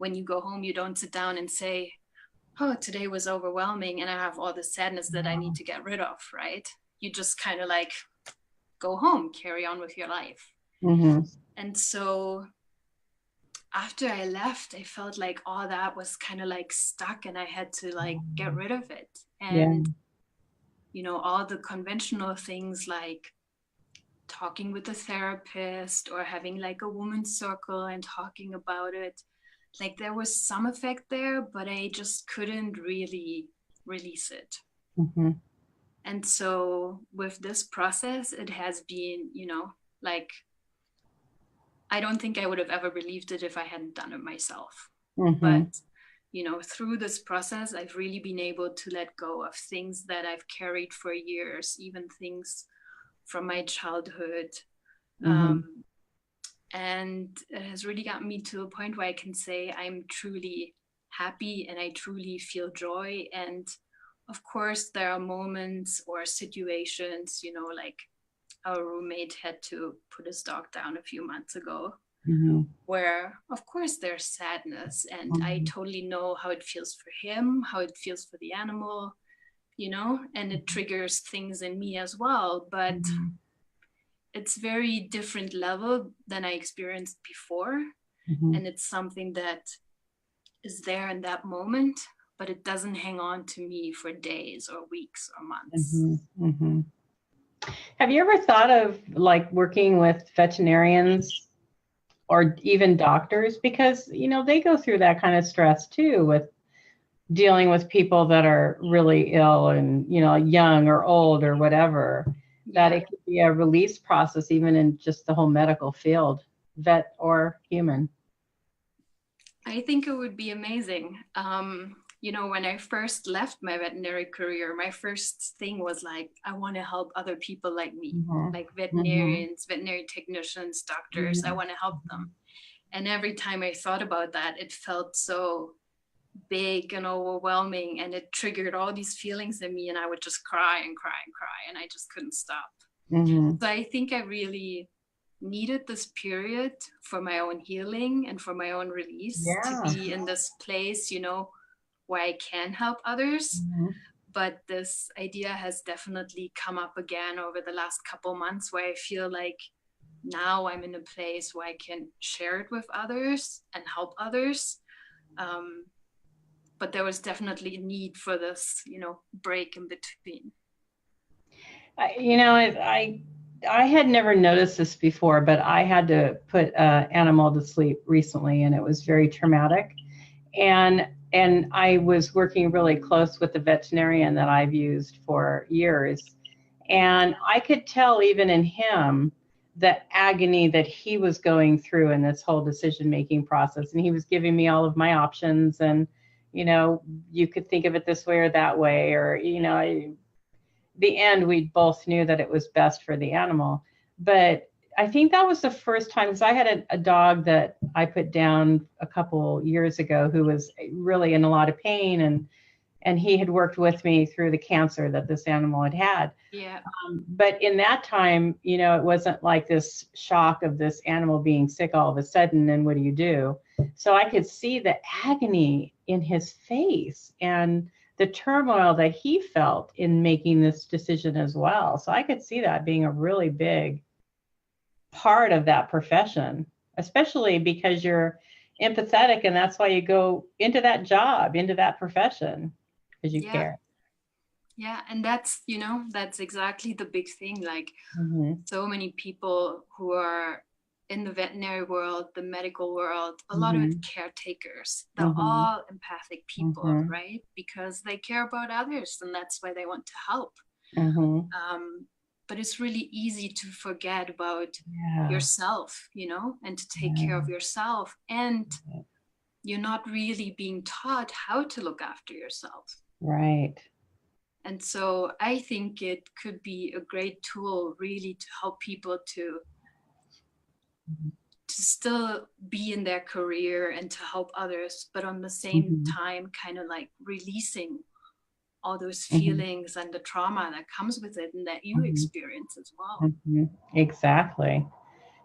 Speaker 1: when you go home, you don't sit down and say, oh, today was overwhelming and I have all this sadness that I need to get rid of, right? You just kind of like go home, carry on with your life.
Speaker 2: Mhm.
Speaker 1: And so after I left, I felt like all that was kind of like stuck and I had to like get rid of it.
Speaker 2: Yeah.
Speaker 1: And, all the conventional things like talking with a therapist or having like a woman's circle and talking about it, like there was some effect there, but I just couldn't really release it.
Speaker 2: Mhm.
Speaker 1: And so with this process, it has been, like I don't think I would have ever believed it if I hadn't done it myself.
Speaker 2: Mhm.
Speaker 1: But, through this process, I've really been able to let go of things that I've carried for years, even things from my childhood.
Speaker 2: Mhm.
Speaker 1: Um, and it has really gotten me to a point where I can say I'm truly happy and I truly feel joy. And of course, there are moments or situations, like our roommate had to put his dog down a few months ago,
Speaker 2: Mhm.
Speaker 1: where of course there's sadness, and I
Speaker 2: Mhm.
Speaker 1: totally know how it feels for him, how it feels for the animal, and it triggers things in me as well, but
Speaker 2: Mhm.
Speaker 1: it's very different level than I experienced before.
Speaker 2: Mhm.
Speaker 1: And it's something that is there in that moment, but it doesn't hang on to me for days or weeks or months.
Speaker 2: Mhm. Mhm. Have you ever thought of like working with veterinarians or even doctors? Because, they go through that kind of stress too with dealing with people that are really ill and, young or old or whatever, that
Speaker 1: Yeah,
Speaker 2: it could be a release process, even in just the whole medical field, vet or human.
Speaker 1: I think it would be amazing. When I first left my veterinary career, my first thing was like, I want to help other people like me,
Speaker 2: Mhm.
Speaker 1: like
Speaker 2: Mhm.
Speaker 1: veterinarians, veterinary technicians, doctors. I
Speaker 2: Mhm.
Speaker 1: want to help them. And every time I thought about that, it felt so big and overwhelming, and it triggered all these feelings in me, and I would just cry and cry and cry, and I just couldn't stop.
Speaker 2: Mhm.
Speaker 1: So I think I really needed this period for my own healing and for my own release to
Speaker 2: Yeah.
Speaker 1: be in this place, where I can help others.
Speaker 2: Mhm.
Speaker 1: But this idea has definitely come up again over the last couple months, where I feel like now I'm in a place where I can share it with others and help others. Um, but there was definitely a need for this, break in between.
Speaker 2: I had never noticed this before, but I had to put an animal to sleep recently, and it was very traumatic. And I was working really close with the veterinarian that I've used for years, and I could tell even in him the agony that he was going through in this whole decision making process. And he was giving me all of my options, and you know, you could think of it this way or that way, or the end, we both knew that it was best for the animal. But I think that was the first time, because I had a dog that I put down a couple years ago who was really in a lot of pain, and he had worked with me through the cancer that this animal had had.
Speaker 1: Yeah.
Speaker 2: But in that time, it wasn't like this shock of this animal being sick all of a sudden, and what do you do? So I could see the agony in his face and the turmoil that he felt in making this decision as well. So I could see that being a really big part of that profession, especially because you're empathetic, and that's why you go into that job, into that profession, because you
Speaker 1: Yeah.
Speaker 2: care.
Speaker 1: Yeah. And that's exactly the big thing. Like,
Speaker 2: Mm-hmm.
Speaker 1: so many people who are in the veterinary world, the medical world, a lot of it
Speaker 2: Mm-hmm.
Speaker 1: caretakers. They're
Speaker 2: Mm-hmm.
Speaker 1: all empathic people,
Speaker 2: Mm-hmm.
Speaker 1: right? Because they care about others and that's why they want to help.
Speaker 2: Mm-hmm.
Speaker 1: But it's really easy to forget about
Speaker 2: Yeah.
Speaker 1: yourself, and to take care
Speaker 2: Yeah.
Speaker 1: of yourself. And you're not really being taught how to look after yourself.
Speaker 2: Right.
Speaker 1: And so I think it could be a great tool really to help people to still be in their career and to help others, but on the same time, kind of like releasing all those feelings and the trauma that comes with it and that you experience as well.
Speaker 2: Exactly.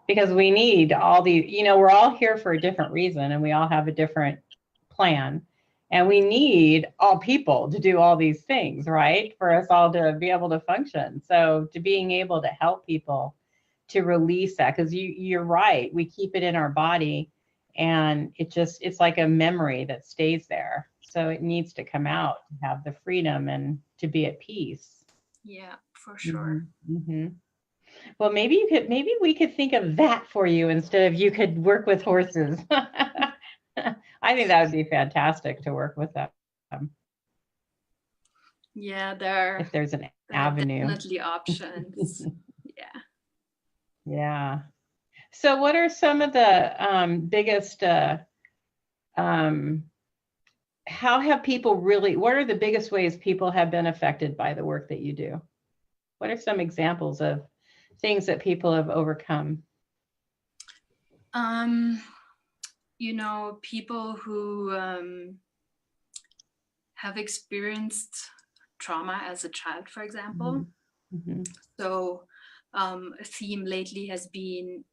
Speaker 2: Because we need all the, we're all here for a different reason and we all have a different plan. And we need all people to do all these things, right? For us all to be able to function. So to being able to help people to release that, because you're right, we keep it in our body and it's like a memory that stays there. So it needs to come out to have the freedom and to be at peace.
Speaker 1: Yeah, for sure.
Speaker 2: Well, maybe we could think of that for you instead of you could work with horses. I think that would be fantastic to work with them.
Speaker 1: Yeah,
Speaker 2: if there's an
Speaker 1: there
Speaker 2: avenue.
Speaker 1: are definitely options.
Speaker 2: Yeah. So what are some of the biggest, how have people really, what are the biggest ways people have been affected by the work that you do? What are some examples of things that people have overcome?
Speaker 1: People who have experienced trauma as a child, for example. So a theme lately has been,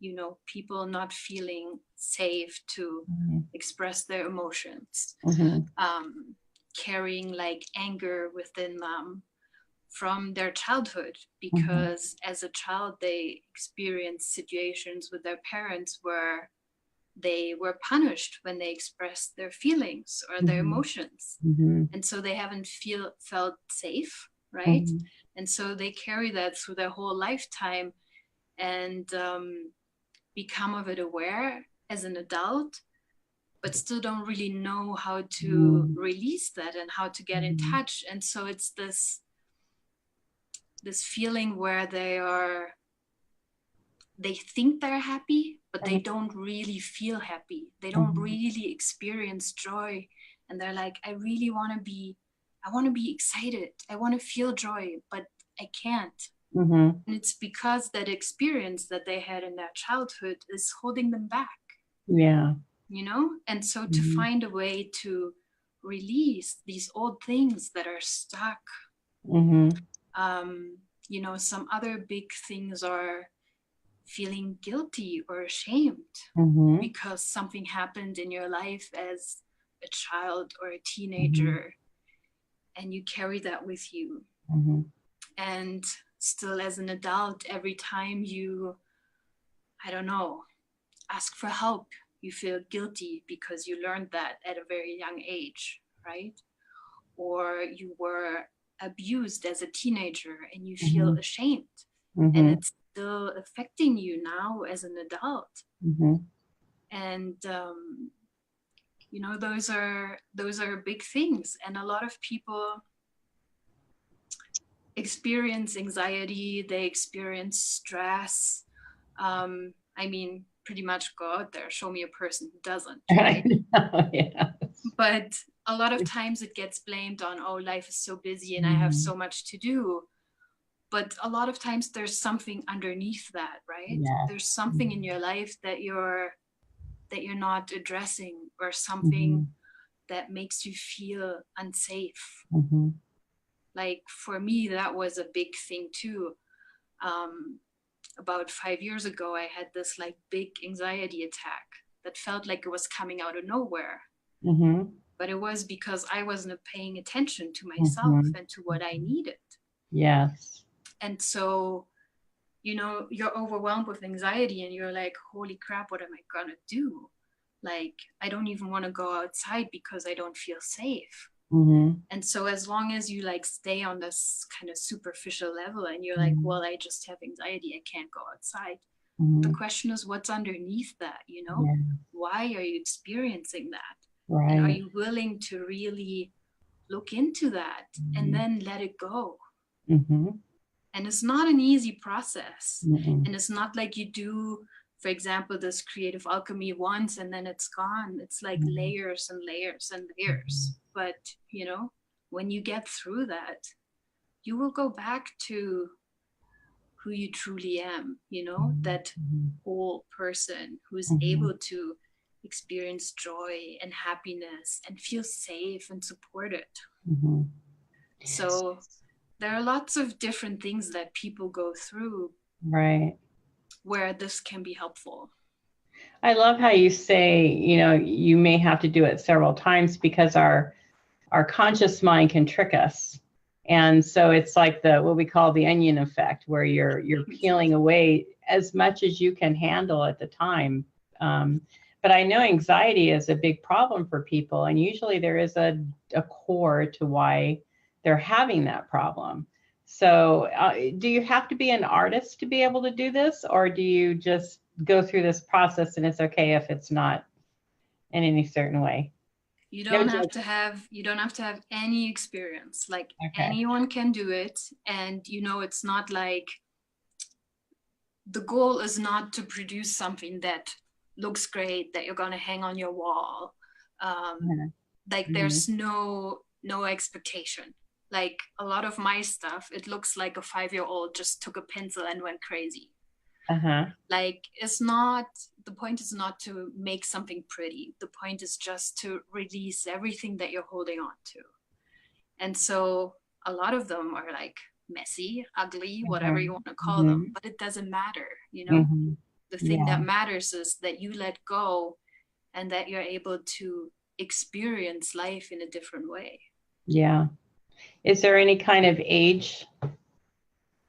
Speaker 1: people not feeling safe to express their emotions, carrying like anger within them from their childhood, because as a child they experienced situations with their parents where they were punished when they expressed their feelings or their emotions. And so they haven't felt safe, right? And so they carry that through their whole lifetime and become of it aware as an adult, but still don't really know how to release that and how to get in touch. And so it's this feeling where they think they're happy, but they don't really feel happy. They don't really experience joy. And they're like, I want to be excited. I want to feel joy, but I can't. And it's because that experience that they had in their childhood is holding them back.
Speaker 2: Yeah.
Speaker 1: And so to find a way to release these old things that are stuck. Some other big things are feeling guilty or ashamed because something happened in your life as a child or a teenager, and you carry that with you. And still as an adult, every time you, ask for help, you feel guilty because you learned that at a very young age, right? Or you were abused as a teenager and you feel ashamed, and it's still affecting you now as an adult. And those are big things, and a lot of people experience anxiety, they experience stress. Pretty much go out there, show me a person who doesn't, right?
Speaker 2: Yeah.
Speaker 1: But a lot of times it gets blamed on, oh, life is so busy and I have so much to do. But a lot of times there's something underneath that, right? There's something in your life that you're not addressing, or something that makes you feel unsafe. Like for me, that was a big thing too. About 5 years ago, I had this like big anxiety attack that felt like it was coming out of nowhere. But it was because I wasn't paying attention to myself and to what I needed.
Speaker 2: Yes.
Speaker 1: And so, you're overwhelmed with anxiety and you're like, holy crap, what am I gonna do? Like, I don't even want to go outside because I don't feel safe. And so as long as you like stay on this kind of superficial level and you're like, well, I just have anxiety, I can't go outside. The question is, what's underneath that? Why are you experiencing that?
Speaker 2: Right.
Speaker 1: And are you willing to really look into that and then let it go? And it's not an easy process. And it's not like you do for example, this creative alchemy once and then it's gone. It's like layers and layers and layers. But, you know, when you get through that, you will go back to who you truly am, you know, that whole person who's able to experience joy and happiness and feel safe and supported. So there are lots of different things that people go through,
Speaker 2: right,
Speaker 1: where this can be helpful.
Speaker 2: I love how you say, you know, you may have to do it several times because our conscious mind can trick us. And so it's like what we call the onion effect, where you're peeling away as much as you can handle at the time. But I know anxiety is a big problem for people, and usually there is a core to why they're having that problem. So do you have to be an artist to be able to do this, or do you just go through this process and it's okay if it's not in any certain way?
Speaker 1: You don't have to have any experience. Like, anyone can do it. And, you know, it's not like, the goal is not to produce something that looks great, that you're going to hang on your wall. Like, there's no expectation. Like, a lot of my stuff, it looks like a 5-year-old just took a pencil and went crazy. Like, the point is not to make something pretty. The point is just to release everything that you're holding on to. And so a lot of them are like messy, ugly, whatever you want to call them, but it doesn't matter, you know. The thing that matters is that you let go and that you're able to experience life in a different way.
Speaker 2: Yeah. Is there any kind of age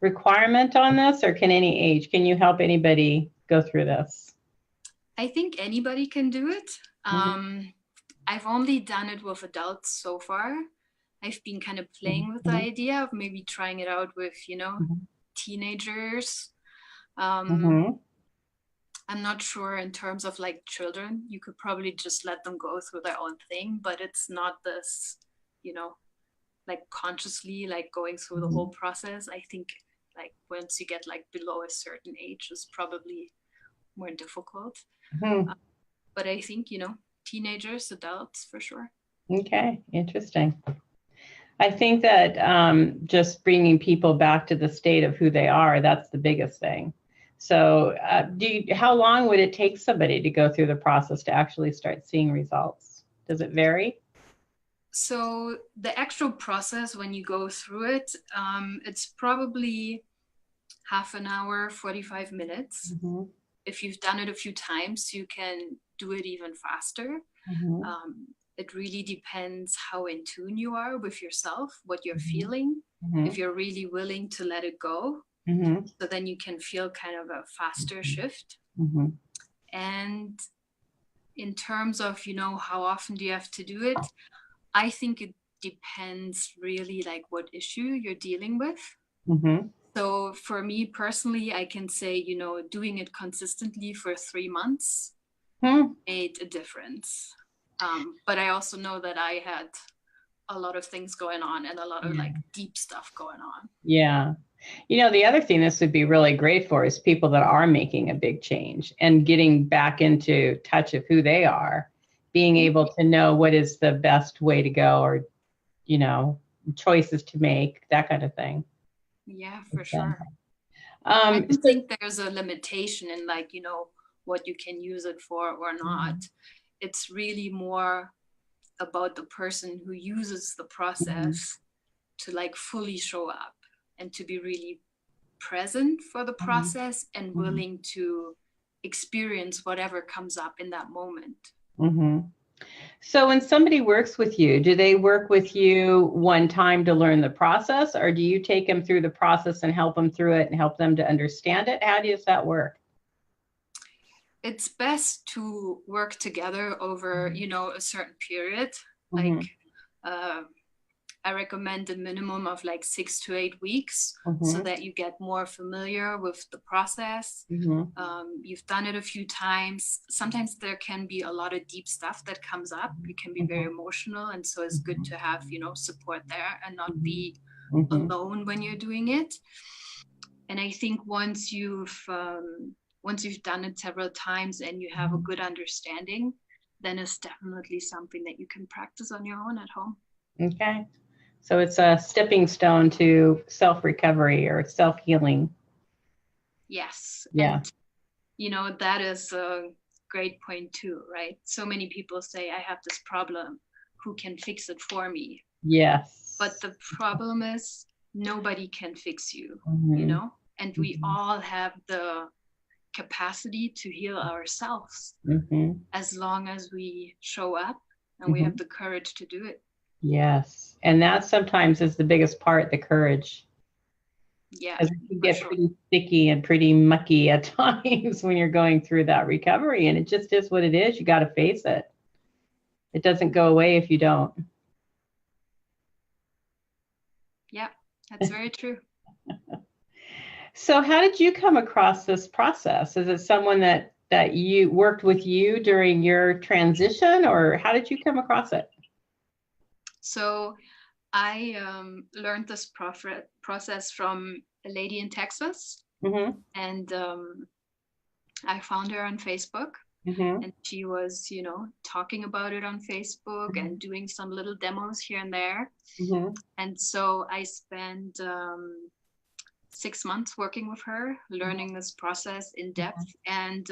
Speaker 2: requirement on this, or can you help anybody go through this?
Speaker 1: I think anybody can do it. I've only done it with adults so far. I've been kind of playing with the idea of maybe trying it out with, you know, teenagers. I'm not sure in terms of like children. You could probably just let them go through their own thing, but it's not this, you know, like consciously like going through the whole process. I think like once you get like below a certain age is probably more difficult. But I think, you know, teenagers, adults, for sure.
Speaker 2: Okay, interesting. I think that just bringing people back to the state of who they are, that's the biggest thing. So how long would it take somebody to go through the process to actually start seeing results? Does it vary?
Speaker 1: So the actual process, when you go through it, it's probably half an hour, 45 minutes. If you've done it a few times, you can do it even faster. It really depends how in tune you are with yourself, what you're feeling, if you're really willing to let it go. So then you can feel kind of a faster shift. And in terms of, you know, how often do you have to do it? I think it depends really like what issue you're dealing with. So for me personally, I can say, you know, doing it consistently for 3 months made a difference. But I also know that I had a lot of things going on and a lot of like deep stuff going on.
Speaker 2: Yeah. You know, the other thing this would be really great for is people that are making a big change and getting back into touch of who they are, being able to know what is the best way to go, or, you know, choices to make, that kind of thing.
Speaker 1: Yeah, for sure. I don't think there's a limitation in like, you know, what you can use it for or not. It's really more about the person who uses the process to like fully show up and to be really present for the process and willing to experience whatever comes up in that moment.
Speaker 2: So when somebody works with you, do they work with you one time to learn the process, or do you take them through the process and help them through it and help them to understand it? How does that work?
Speaker 1: It's best to work together over, you know, a certain period. Like I recommend a minimum of like 6 to 8 weeks so that you get more familiar with the process. You've done it a few times. Sometimes there can be a lot of deep stuff that comes up. You can be very emotional. And so it's good to have, you know, support there and not be alone when you're doing it. And I think once you've once you've done it several times and you have a good understanding, then it's definitely something that you can practice on your own at home.
Speaker 2: Okay. So it's a stepping stone to self-recovery or self-healing.
Speaker 1: Yes.
Speaker 2: Yeah.
Speaker 1: And that is a great point too, right? So many people say, I have this problem. Who can fix it for me?
Speaker 2: Yes.
Speaker 1: But the problem is nobody can fix you,
Speaker 2: Mm-hmm.
Speaker 1: and we all have the capacity to heal ourselves as long as we show up and we have the courage to do it.
Speaker 2: Yes. And that sometimes is the biggest part, the courage.
Speaker 1: Yeah.
Speaker 2: Because it can get pretty sticky and pretty mucky at times when you're going through that recovery. And it just is what it is. You got to face it. It doesn't go away if you don't.
Speaker 1: Yeah, that's very true.
Speaker 2: So how did you come across this process? Is it someone that you worked with you during your transition, or how did you come across it?
Speaker 1: So I learned this process from a lady in Texas, and I found her on Facebook, and she was, talking about it on Facebook and doing some little demos here and there. And so I spent 6 months working with her, learning this process in depth, and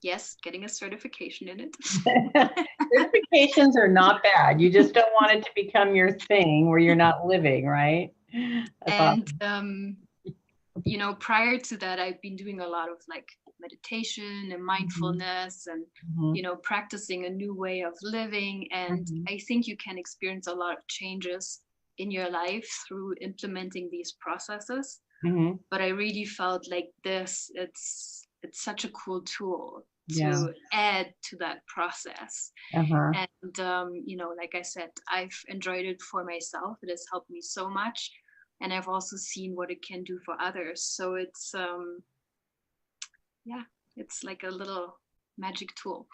Speaker 1: yes, getting a certification in it.
Speaker 2: Certifications are not bad. You just don't want it to become your thing where you're not living, right?
Speaker 1: That's awesome. Prior to that, I've been doing a lot of like meditation and mindfulness and, practicing a new way of living. And I think you can experience a lot of changes in your life through implementing these processes. But I really felt like it's such a cool tool to add to that process. And, like I said, I've enjoyed it for myself. It has helped me so much. And I've also seen what it can do for others. So it's, it's like a little magic tool.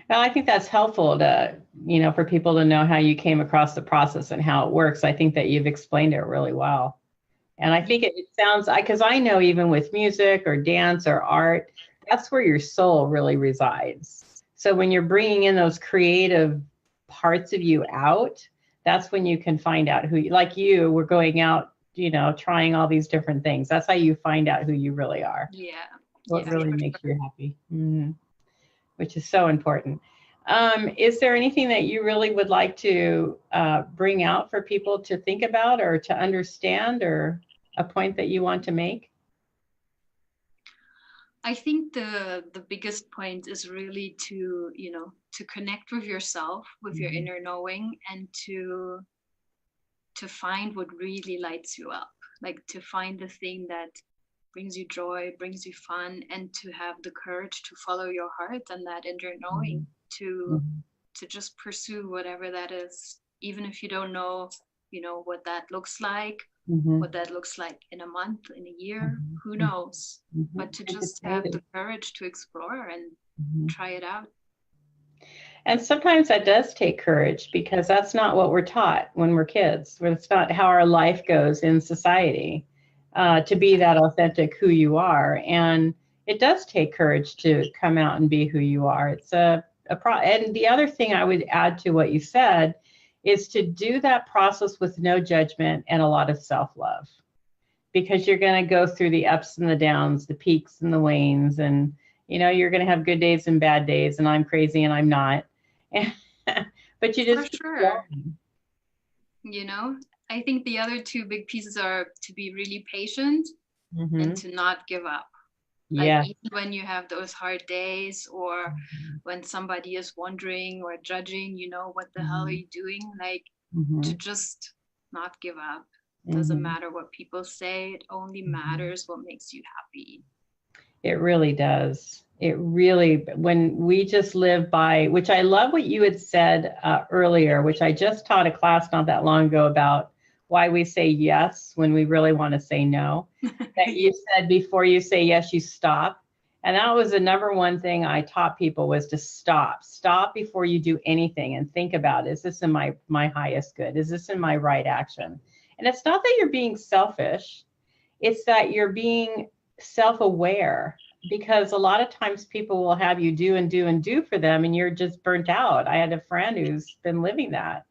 Speaker 2: Well, I think that's helpful to, for people to know how you came across the process and how it works. I think that you've explained it really well. And I think it sounds, because I know even with music or dance or art, that's where your soul really resides. So when you're bringing in those creative parts of you out, that's when you can find out who, like you were going out, trying all these different things. That's how you find out who you really are.
Speaker 1: Yeah.
Speaker 2: What really makes you happy, which is so important. Is there anything that you really would like to bring out for people to think about or to understand, or a point that you want to make?
Speaker 1: I think the biggest point is really to, to connect with yourself, with your inner knowing, and to find what really lights you up, like to find the thing that brings you joy, brings you fun, and to have the courage to follow your heart and that inner knowing, to just pursue whatever that is, even if you don't know, what that looks like, what that looks like in a month, in a year, who knows, but to just have the courage to explore and try it out.
Speaker 2: And sometimes that does take courage, because that's not what we're taught when we're kids. It's not how our life goes in society, to be that authentic who you are. And it does take courage to come out and be who you are. It's and the other thing I would add to what you said is to do that process with no judgment and a lot of self-love, because you're going to go through the ups and the downs, the peaks and the wanes, and you're going to have good days and bad days, and I'm crazy and I'm not. But you just,
Speaker 1: for sure. I think the other two big pieces are to be really patient and to not give up. Like even when you have those hard days, or when somebody is wondering or judging, what the hell are you doing? Like to just not give up. Doesn't matter what people say. It only matters what makes you happy.
Speaker 2: It really does. It really, when we just live by, which I love what you had said earlier, which I just taught a class not that long ago about why we say yes when we really want to say no. That you said before you say yes, you stop. And that was the number one thing I taught people, was to stop. Stop before you do anything and think about, is this in my highest good? Is this in my right action? And it's not that you're being selfish. It's that you're being self-aware, because a lot of times people will have you do and do and do for them, and you're just burnt out. I had a friend who's been living that.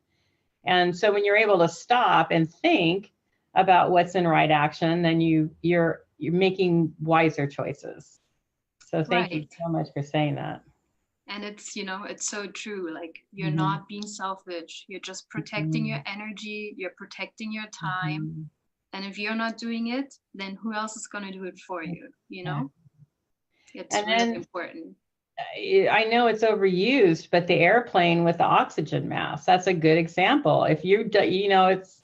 Speaker 2: And so when you're able to stop and think about what's in right action, then you're making wiser choices. So thank you
Speaker 1: Right.
Speaker 2: so much for saying that.
Speaker 1: And it's, it's so true. Like, you're
Speaker 2: Mhm.
Speaker 1: not being selfish. You're just protecting your
Speaker 2: Mhm.
Speaker 1: energy, you're protecting your time.
Speaker 2: Mhm.
Speaker 1: And if you're not doing it, then who else is going to do it for you?
Speaker 2: Yeah.
Speaker 1: It's
Speaker 2: And
Speaker 1: really
Speaker 2: then
Speaker 1: important.
Speaker 2: I know it's overused, but the airplane with the oxygen mask, that's a good example. If it's,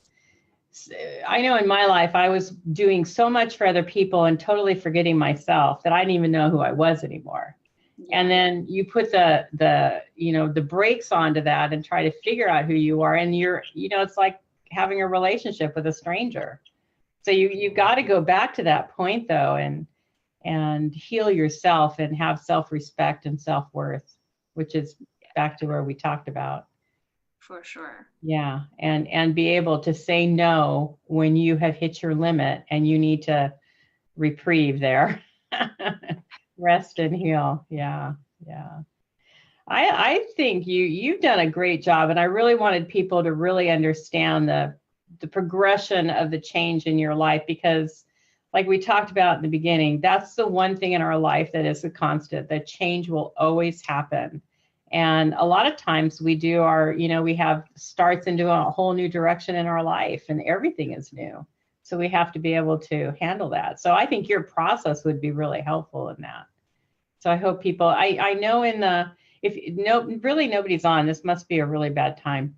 Speaker 2: I know in my life, I was doing so much for other people and totally forgetting myself that I didn't even know who I was anymore. And
Speaker 1: Yeah,
Speaker 2: then you put the brakes onto that and try to figure out who you are. And it's like having a relationship with a stranger. So you got to go back to that point though, and heal yourself and have self-respect and self-worth, which is back to where we talked about.
Speaker 1: for sure.
Speaker 2: Yeah, and be able to say no when you have hit your limit and you need to reprieve there. Rest and heal. Yeah, yeah. I think you've done a great job, and I really wanted people to really understand the progression of the change in your life, because like we talked about in the beginning, that's the one thing in our life that is a constant, that change will always happen. And a lot of times we have starts into a whole new direction in our life and everything is new. So we have to be able to handle that. So I think your process would be really helpful in that. So I hope people, I know if no, really nobody's on, this must be a really bad time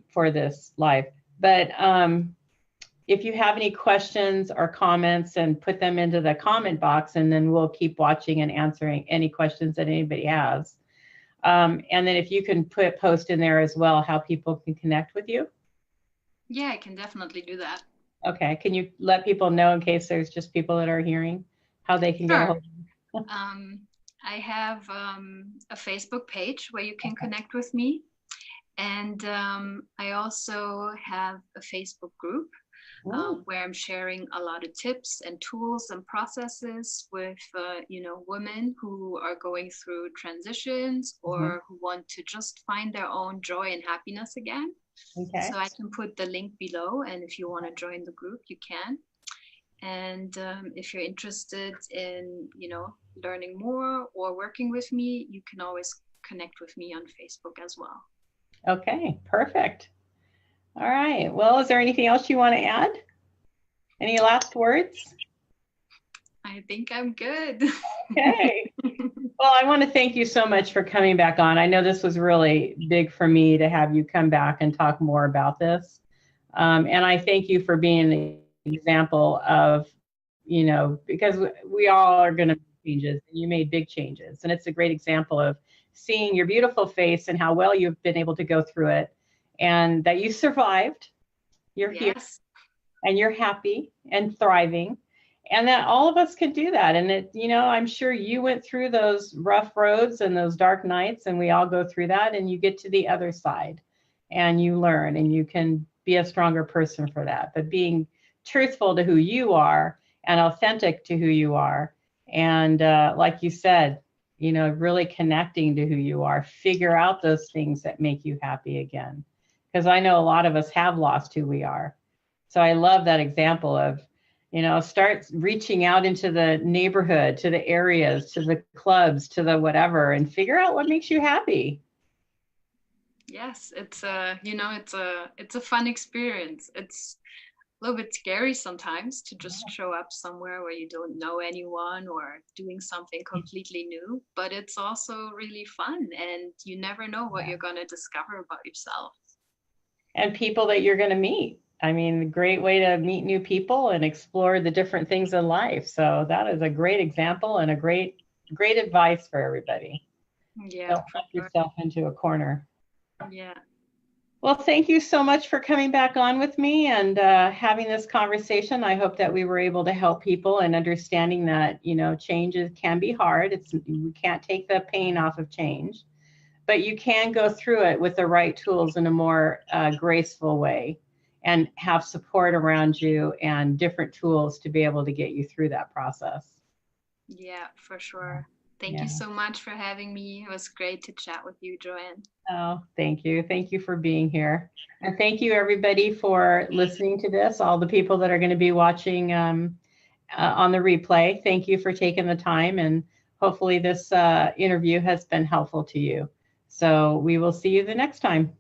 Speaker 2: for this live. But if you have any questions or comments, and put them into the comment box, and then we'll keep watching and answering any questions that anybody has. And then if you can post in there as well how people can connect with you.
Speaker 1: Yeah, I can definitely do that.
Speaker 2: Okay, can you let people know, in case there's just people that are hearing, how they can get a
Speaker 1: Sure.
Speaker 2: hold of you?
Speaker 1: Um, I have a Facebook page where you can connect with me. And I also have a Facebook group
Speaker 2: Mm,
Speaker 1: where I'm sharing a lot of tips and tools and processes with, women who are going through transitions
Speaker 2: mhm.
Speaker 1: or who want to just find their own joy and happiness again.
Speaker 2: Okay.
Speaker 1: So I can put the link below, and if you want to join the group, you can. And if you're interested in, learning more or working with me, you can always connect with me on Facebook as well.
Speaker 2: Okay, perfect. All right. Well, is there anything else you want to add? Any last words?
Speaker 1: I think I'm good.
Speaker 2: Okay. Well, I want to thank you so much for coming back on. I know this was really big for me to have you come back and talk more about this. And I thank you for being an example of, because we all are going to make changes, and you made big changes. And it's a great example of seeing your beautiful face and how well you've been able to go through it, and that you survived. You're here
Speaker 1: Yes.
Speaker 2: and you're happy and thriving, and that all of us can do that. And I'm sure you went through those rough roads and those dark nights, and we all go through that, and you get to the other side and you learn, and you can be a stronger person for that. But being truthful to who you are and authentic to who you are, and like you said, really connecting to who you are, figure out those things that make you happy again, because I know a lot of us have lost who we are. So I love that example of, start reaching out into the neighborhood, to the areas, to the clubs, to the whatever, and figure out what makes you happy.
Speaker 1: Yes, it's a fun experience. It's a little bit scary sometimes to just show up somewhere where you don't know anyone or doing something completely new, but it's also really fun, and you never know what
Speaker 2: Yeah.
Speaker 1: you're going to discover about yourself.
Speaker 2: And people that you're going to meet. I mean, a great way to meet new people and explore the different things in life. So that is a great example and a great, great advice for everybody.
Speaker 1: Yeah,
Speaker 2: Don't
Speaker 1: for
Speaker 2: lock
Speaker 1: sure.
Speaker 2: yourself into a corner.
Speaker 1: Yeah.
Speaker 2: Well, thank you so much for coming back on with me and having this conversation. I hope that we were able to help people in understanding that, changes can be hard. We can't take the pain off of change, but you can go through it with the right tools in a more graceful way. and have support around you and different tools to be able to get you through that process.
Speaker 1: Yeah, for sure. Thank
Speaker 2: Yeah.
Speaker 1: you so much for having me. It was great to chat with you, JoAnne.
Speaker 2: Oh, thank you. Thank you for being here. And thank you, everybody, for listening to this. All the people that are going to be watching on the replay, thank you for taking the time. And hopefully this interview has been helpful to you. So we will see you the next time.